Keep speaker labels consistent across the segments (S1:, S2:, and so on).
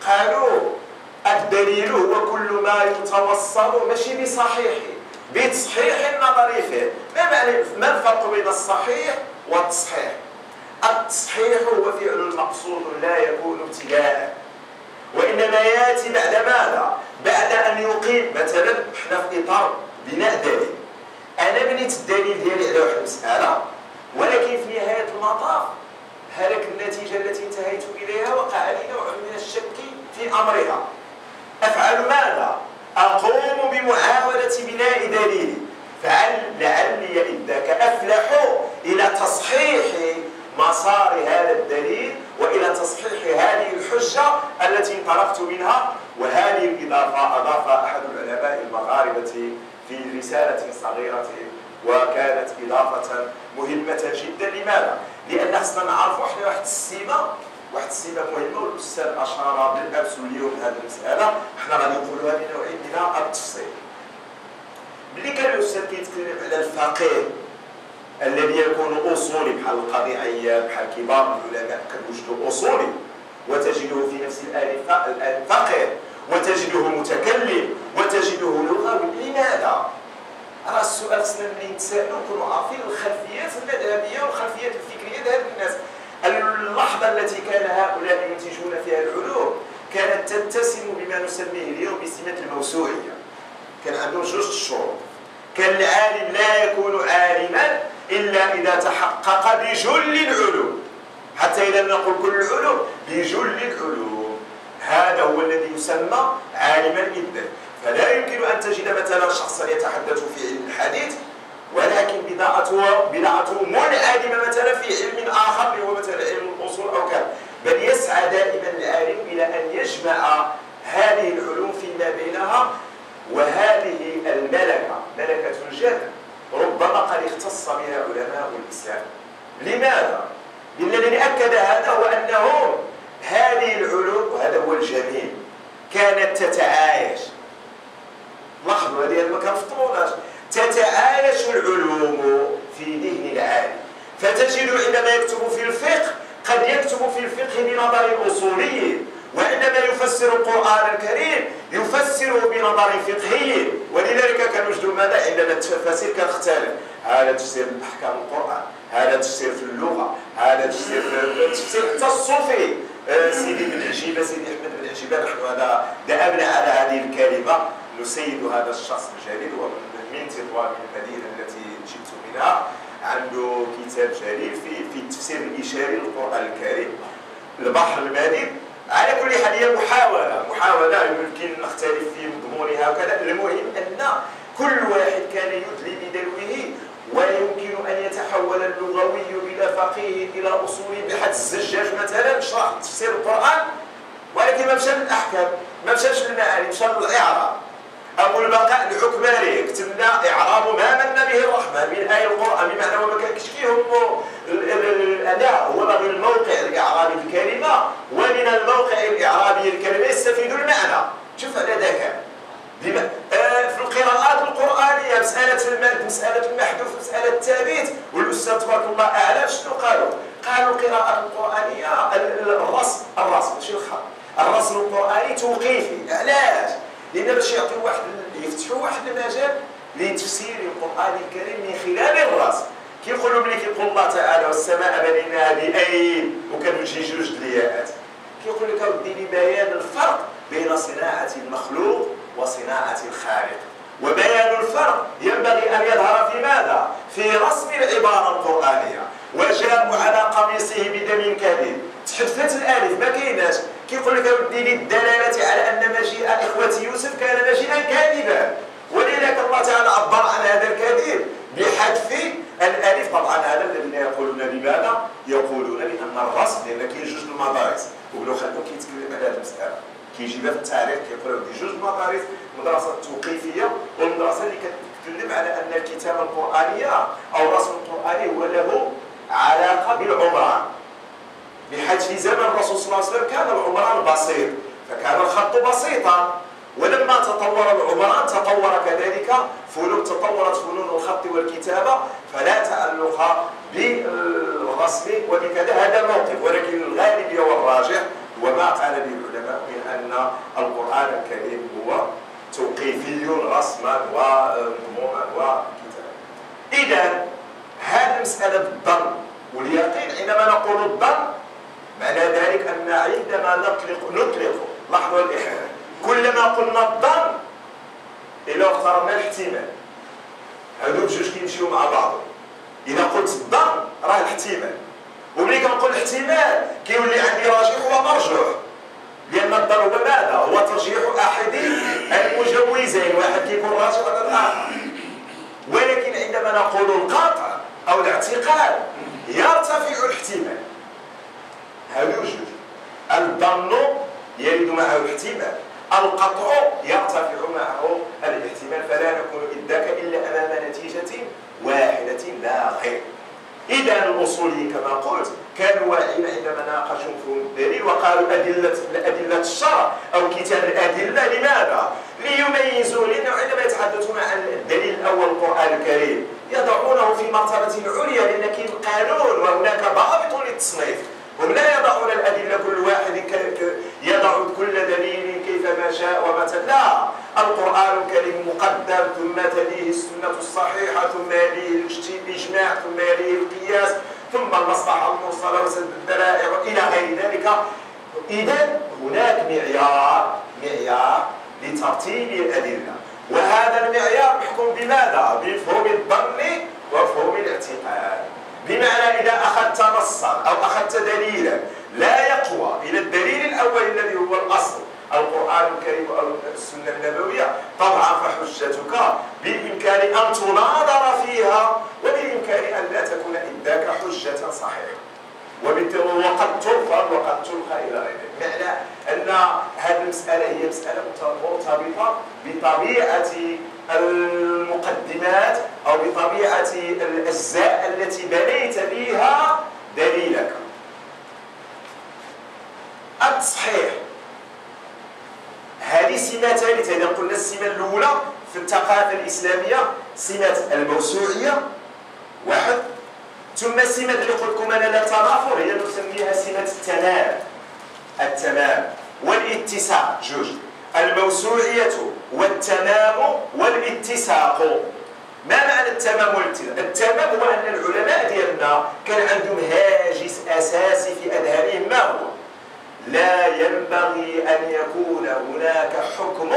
S1: قالوا الدليل هو كل ما يتوصل ماشي بصحيح بتصحيح النظري فيه. ما الفرق بين الصحيح والتصحيح؟ التصحيح هو فعل المقصود لا يكون ابتداء، وإنما يأتي بعد ماذا؟ بعد أن يقيم. مثلا احنا في إطار بناء دليل، أنا بنيت الدليل ديالي على واحد المسألة، ولكن في نهاية المطاف هذيك النتيجة التي انتهيت إليها وقع لي نوع من الشك في أمرها. أفعل ماذا؟ أقوم بمحاولة بناء دليلي، فلعلي إذ ذاك أفلح إلى تصحيح مسار هذا الدليل وإلى تصحيح هذه الحجة التي انطلقت منها. وهذه الإضافة أضاف أحد العلماء المغاربة في رسالة صغيرة، وكانت إضافة مهمة جدا. لماذا؟ لأن خصنا نعرفوا احنا واحد السمة مهمة، والأستاذ أشار بالأمس واليوم هذه المسألة احنا غادي نقولوها بنوع من التفصيل. ملي كان الأستاذ كيتكلم على الفقيه الذي يكون أصولي بحال القاضي عياض بحال كبار العلماء كنوجدوا أصولي وتجده في نفس الآن فقيه وتجده متكلم وتجده لغوي. لماذا؟ راه السؤال خصنا ملي نتسائلوا نكونوا عارفين الخلفيات المذهبيه والخلفيات الفكريه ديال الناس. اللحظه التي كان هؤلاء ينتجون فيها العلوم كانت تتسم بما نسميه اليوم بسمه الموسوعيه. كان عندهم جوج الشروط. كان العالم لا يكون عالما الا اذا تحقق بجل العلوم، حتى اذا نقول كل العلوم بجل العلوم، هذا هو الذي يسمى عالما جدا. فلا يمكن أن تجد مثلا شخصا يتحدث في علم الحديث ولكن بضاعته منعدمة مثلا في علم آخر اللي هو مثلا علم الأصول أو كذا، بل يسعى دائما العالم إلى أن يجمع هذه العلوم فيما بينها. وهذه الملكة ملكة الجهل ربما قد اختص بها علماء الإسلام. لماذا؟ لأن الذي أكد هذا هو أنهم هذه العلوم، وهذا هو الجميل، كانت تتعايش. لاحظوا هذه ما كنفطروناش، تتعايش العلوم في ذهن العالم. فتجد عندما يكتب في الفقه قد يكتب في الفقه بنظر الأصولي، وعندما يفسر القرآن الكريم يفسره بنظر فقهي. ولذلك كنوجدوا ماذا؟ عندما التفاسير كتختلف، هذا تفسير أحكام القرآن، هذا تفسير في اللغة، هذا تفسير حتى الصوفي. سيدي بن عجيبة، سيدي أحمد بن عجيبة، نحن هذا دأبنا على هذه الكلمة، نسيد هذا الشخص الجليل ومن تطوان من المدينة التي جئت منها. عنده كتاب جليل في التفسير الإشاري للقرآن الكريم، البحر المديد. على كل حال هي محاولة يمكن نختلف في مضمونها وكذا. المهم أن كل واحد كان يدلي بدلوه، ويمكن أن يتحول اللغوي بلا فقيه إلى أصولي بحد الزجاج مثلا شرح تفسير القرآن، ولكن ما مشى للأحكام، ما مشاش للمعاني، مشى للإعراب. أبو البقاء العكماري كتب لنا إعراب ما من به الرحمن من آية القرآن، بمعنى وما كانش فيهم الأداء هو غير الموقع الإعرابي الكلمة، ومن الموقع الإعرابي الكلمة يستفيد المعنى. شوف على ذكاء. في القراءات القرآنية مسألة المحذوف، مسألة التابيت، والأستاذ تبارك الله أعلم شنو قالوا؟ قالوا القراءات القرآنية الرسم ماشي الخط، الرسم القرآني توقيفي. علاش؟ لأن باش يعطيو يفتحوا واحد المجال لتفسير القرآن الكريم من خلال الرسم. كيقولوا ملي كيقول الله تعالى والسماء بنيناها بأيد، وكانوا يجي جوج الياءات، كيقول لك أودي لي بيان الفرق بين صناعة المخلوق وصناعة الخالق. وبيان الفرق ينبغي أن يظهر في ماذا؟ في رسم العبارة القرآنية. وجاءوا على قميصه بدم كذب، تحذفت الألف ما كايناش. كيقول لك أودي لي الدلالة على أن مجيء إخوة يوسف كان مجيئا كاذبا، ولذلك الله تعالى عبر عن هذا الكذب بحذف الألف. طبعا هذا الذين يقولون لماذا؟ يقولون لأن الرسم، لأن كاين جوج المدارس، وابن خلدون كيتكلم على هذه المسألة، كيجيبها في التاريخ، كيقول لك جوج مدارس، المدرسة التوقيفية والمدرسة اللي كتكلم على أن الكتابة القرآنية أو الرسم القرآني هو له علاقة بالعمران، بحيث في زمن الرسول صلى الله عليه وسلم كان العمران بسيط، فكان الخط بسيطا. ولما تطور العمران تطور كذلك تطورت فنون الخط والكتابة، فلا تعلق بالرسم وبكذا. هذا الموقف، ولكن الغالبية والراجح وما قال به العلماء من أن القرآن الكريم هو توقيفي رسما ومضمونا وكتابا. إذا هذه مسألة الظن واليقين، عندما نقول الظن معنى ذلك أن عندما نطلق لاحظوا الإخوان، كلما قلنا الظن إلا اخترنا الاحتمال، هذو بجوج كيمشيو مع بعضهم. إذا قلت الظن راه الاحتمال، وملي كنقول الاحتمال كيولي عندي راجح ومرجوح، لأن الظن هو ماذا؟ هو ترجيح أحد المجوزين، واحد كيكون راجح على الآخر. ولكن عندما نقول القطع أو الاعتقاد يرتفع الاحتمال. هذو جوج، الظن يرد معه الاحتمال، القطع يرتفع معه الاحتمال، فلا نكون إذاك إلا أمام نتيجة واحدة لا غير. إذا الأصوليين كما قلت كانوا واعين عندما ناقشوا في الدليل وقالوا أدلة الشرع أو كتاب الأدلة، لماذا؟ ليميزوا، لأنه عندما يتحدثون عن الدليل الأول القرآن الكريم يضعونه في مرتبة عليا، لأن كاين قانون وهناك ضابط للتصنيف. هم لا يضعون الأدلة كل واحد يضع كل دليل كيفما شاء ومتى، لا، القرآن الكريم مقدم، ثم تليه السنة الصحيحة، ثم يليه الإجماع، ثم يليه القياس، ثم المصلحة المرسلة وسد الذرائع إلى غير ذلك. إذا هناك معيار لترتيب الأدلة، وهذا المعيار يحكم بماذا؟ بمفهوم الظن ومفهوم الاعتقاد. بمعنى إذا أخذت نصا أو أخذت دليلا لا يقوى إلى الدليل الأول الذي هو الأصل القرآن الكريم أو السنة النبوية، طبعا فحجتك بالإمكان أن تناظر فيها، وبالإمكان أن لا تكون إذاك حجة صحيحة، وبالتالي وقد ترفض وقد تلقى إلى غير ذلك. معنى أن هذه المسألة هي مسألة مرتبطة بطبيعة المقدمات أو بطبيعة الأجزاء التي بنيت بها دليلك. التصحيح هذه سمة ثالثة. إذا قلنا السمة الأولى في الثقافة الإسلامية سمة الموسوعية واحد، ثم السمة اللي قلت لكم أنا لا تنافر هي نسميها سمة التمام والاتساق، جوج، الموسوعية والتمام والاتساق. ما معنى التمام والاتساق؟ التمام هو أن العلماء ديالنا كان عندهم هاجس أساسي في أذهانهم، ما هو؟ لا ينبغي أن يكون هناك حكم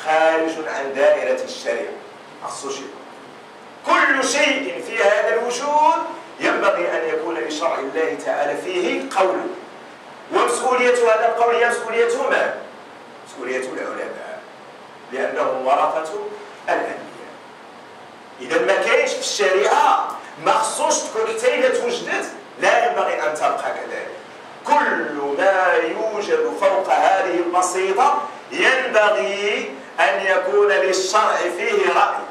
S1: خارج عن دائرة الشريعة. كل شيء في هذا الوجود ينبغي أن يكون لشرع الله تعالى فيه قول، ومسؤولية هذا القول هي مسؤولية من؟ مسؤولية العلماء، لأنهم ورثة الأنبياء. إذا ما كاينش في الشريعة ما خصوش تكون حتى إذا توجدت لا ينبغي أن تبقى كذلك. كل ما يوجد فوق هذه البسيطة ينبغي أن يكون للشرع فيه رأي.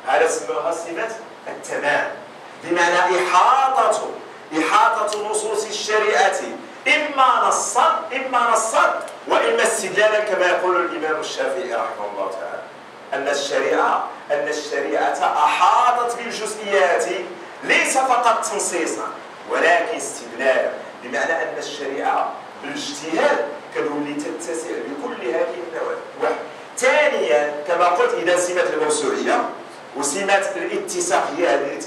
S1: هذا سموها صفة التمام، بمعنى إحاطة نصوص الشريعة إما نصا وإما استدلالا، كما يقول الإمام الشافعي رحمه الله تعالى أن الشريعة أحاطت بالجزئيات ليس فقط تنصيصا ولكن استدلالا، بمعنى أن الشريعة بالاجتهاد كتولي تتسع بكل هذه النواحي. ثانيا كما قلت إذا سمة الموسوعية وسمة الاتساقية هذه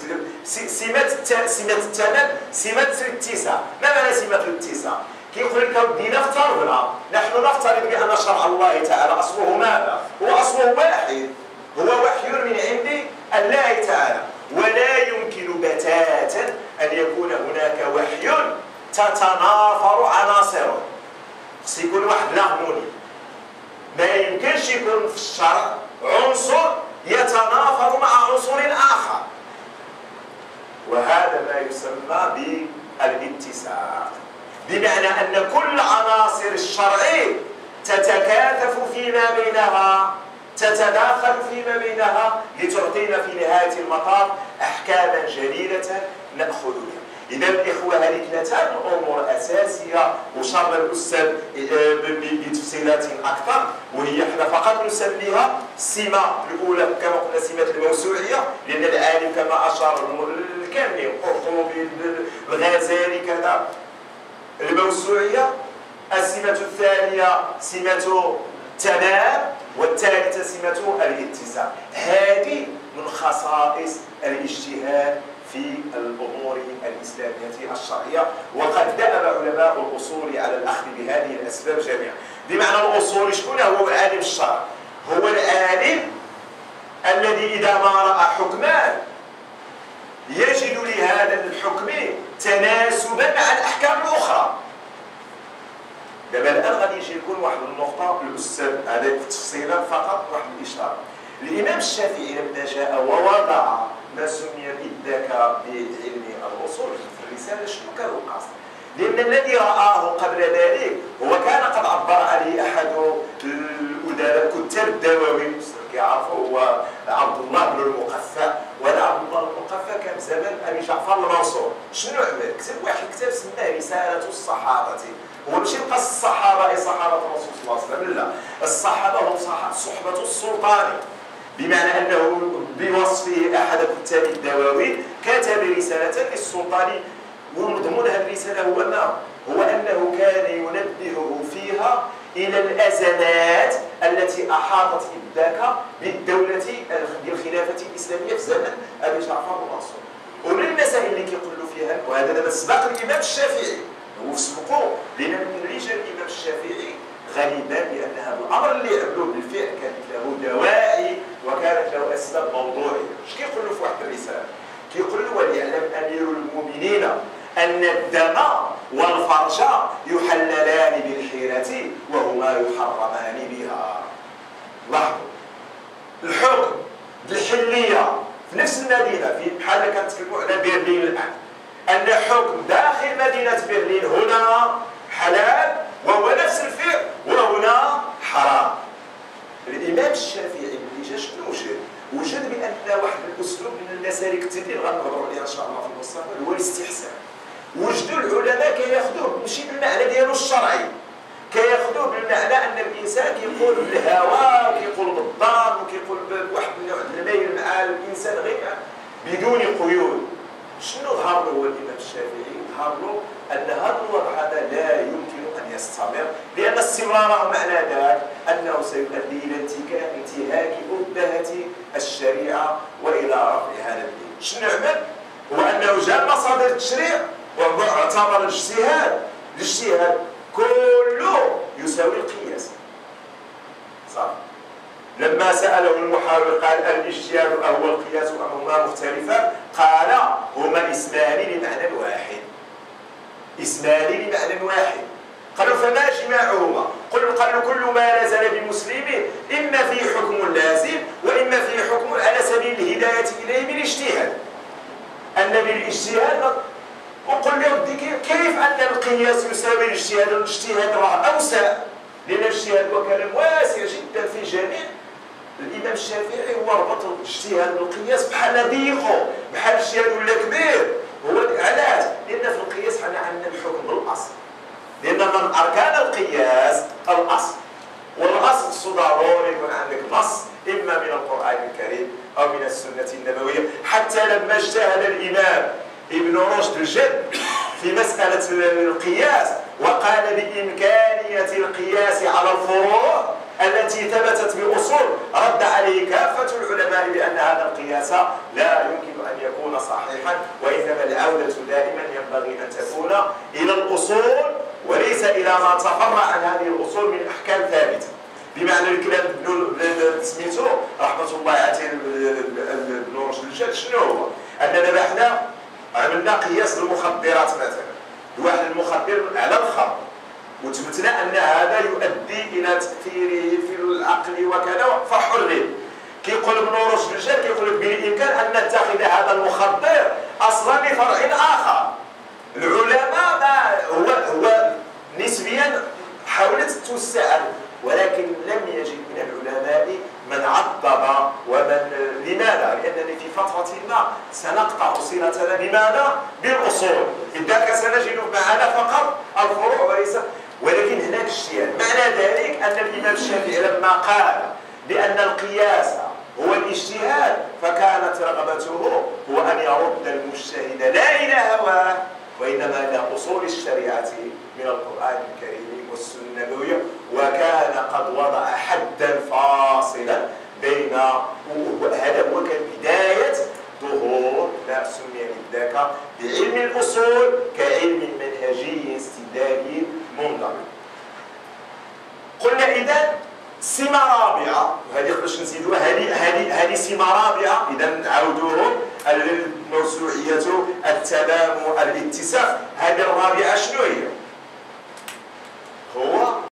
S1: سمة التمام، سمة الاتساق. ما معنى سمة الاتساق؟ كيقول لك ودينا افترضنا، نحن نفترض بأن شرع الله تعالى أصله ماذا؟ هو أصله واحد، هو وحي من عند الله تعالى، ولا يمكن بتاتا أن يكون هناك وحي تتنافر عناصره. خص يكون واحد الهارموني، ما يمكنش يكون في الشرع عنصر يتنافر مع عنصر آخر، وهذا ما يسمى بالاتساق، بمعنى أن كل عناصر الشرع تتكاثف فيما بينها، تتداخل فيما بينها لتعطينا في نهاية المطاف أحكاما جليلة نأخذ بها. إذا الإخوة هذه ثلاثة أمور أساسية وشرح الأستاذ بتفصيلات أكثر، وهي احنا فقط نسميها السمة الأولى كما قلنا سمة الموسوعية، لأن العالم كما أشار الكامل القرطبي الغزالي كذا الموسوعية السمة الثانية سمة تمام، والثالثة سمة الاتساع. هذه من خصائص الاجتهاد في الأمور الإسلامية الشرعية، وقد دأب علماء الأصول على الأخذ بهذه الأسباب جميعا. بمعنى الأصول شكون هو العالم الشرعي؟ هو العالم الذي إذا ما رأى حكما يجد لهذا الحكم تناسبا مع الأحكام الأخرى. دابا الآن غادي يجي لكم واحد النقطة الأستاذ هذا تفصيلا فقط، واحد الإشارة. الإمام الشافعي لما جاء ووضع ما سمي بالذاك بعلم الأصول في الرسالة، شنو كان القصد؟ لأن الذي رآه قبل ذلك هو كان قد عبر عليه أحد الأدباء كتاب الدواوين كيعرفوا، هو عبد الله بن المقفى. وهذا عبد الله المقفى كان زمان أبي جعفر المنصور. شنو عمل؟ كتب واحد الكتاب سماه رسالة الصحابة. هو ماشي قص الصحابة أي صحابة الرسول صلى الله عليه وسلم، لا، الصحابة هم صحبة السلطان، بمعنى أنه بوصفه أحد كتاب الدواوين كتب رسالة للسلطان، ومضمون هذه الرسالة هو أنه كان ينبهه فيها إلى الأزمات التي أحاطت إذاك بالدولة بالخلافة الإسلامية في زمن أبي جعفر المنصور. ومن المسائل اللي كيقول له فيها، وهذا دابا سبق الإمام الشافعي، هو سبقوه، لأن من رجال الإمام الشافعي غالبا بأن هذا الأمر اللي عملوه بالفعل كانت له دواعي وكانت له أسباب موضوعية. اش كيقول له في واحد الرسالة؟ كيقول له: وليعلم أمير المؤمنين أن الدم والفرج يحللان بالحيرة وهما يحرمان بها. لاحظوا الحكم بالحلية في نفس المدينة، في بحال كنتكلموا على برلين الآن، أن حكم داخل مدينة برلين هنا حلال وهو نفس الفعل، وهنا حرام. الإمام الشافعي اللي جا شنو وجد بأن واحد الأسلوب من المسالك التدين غنهضروا عليها إن شاء الله في المستقبل هو الاستحسان. وجدوا العلماء كياخذوه ماشي بالمعنى ديالو الشرعي، كياخذوه بالمعنى أن الإنسان كيقول بالهوى، كيقول بالظن، وكيقول بواحد النوع من الميل مع الإنسان غير بدون قيود. شنو ظهر له هو الإمام الشافعي؟ ظهر له أن هذا الوضع هذا لا يمكن أن يستمر، لأن استمراره معنى ذلك أنه سيؤدي إلى انتهاك أبهة الشريعة وإلى رفع هذا الدين. شنو عمل؟ هو أنه جاء مصادر التشريع واعتبر الاجتهاد كله يساوي القياس. صح؟ لما سأله المحاور قال: الاجتهاد أهو القياس أم هما مختلفان؟ قال: هما اسمان لمعنى واحد. اسمان لمعنى واحد. قالوا: فما جماعهما؟ قالوا: كل ما نزل بمسلم إما في حكم لازم وإما في حكم على سبيل الهداية إليه بالاجتهاد. أن بالاجتهاد، وقل لي ودي كيف أن القياس يساوي الاجتهاد؟ الاجتهاد راه أوسع، لأن الاجتهاد هو كلام واسع جدا في جميع. الإمام الشافعي هو ربط الاجتهاد بالقياس بحال ضيقو، بحال الاجتهاد ولا كبير. هو علاش؟ لأن في القياس حنا عندنا الحكم بالأصل، لأن من أركان القياس الأصل، والأصل ضروري يكون عندك نص إما من القرآن الكريم أو من السنة النبوية. حتى لما اجتهد الإمام ابن رشد الجد في مسألة القياس وقال بإمكانية القياس على الفروع التي ثبتت بأصول، رد عليه كافة العلماء بأن هذا القياس لا يمكن أن يكون صحيحا، وإنما العودة دائما ينبغي أن تكون إلى الأصول وليس إلى ما تفرع عن هذه الأصول من أحكام ثابتة. بمعنى الكلام ابن سميتو رحمة الله عليه ابن رشد الجد شنو هو؟ أننا حنا عملنا قياس المخدرات مثلا، واحد المخدر على الخمر، وثبتنا أن هذا يؤدي إلى تأثيره في العقل وكذا فحرم. كيقول ابن رشد الجد كيقول بالإمكان أن نتخذ هذا المخدر أصلا لفرع آخر. العلماء هو نسبيا حاولت توسع، ولكن لم يجد من العلماء من عضب ومن. لماذا؟ لأنني في فترة ما سنقطع صلتنا بماذا؟ بالأصول، إذاك سنجد معنا فقط الفروع وليس. ولكن هناك اجتهاد. معنى ذلك أن الإمام الشافعي لما قال بأن القياس هو الاجتهاد، فكانت رغبته هو أن يرد المجتهد لا إلى هواه وإنما إلى أصول الشريعة من القرآن الكريم والسنة النبوية، وكان قد وضع حدا فاصلا بين هذا هو كان بداية ظهور ما سمي بذاك بعلم الأصول كعلم منهجي استدلالي منضبط. قلنا إذا سمة رابعة، وهذه باش نزيدوها، هذه سمة رابعة، إذا نعاودوهم: الموسوعية، التلام، الاتساق. هذه الرابعة شنو هي؟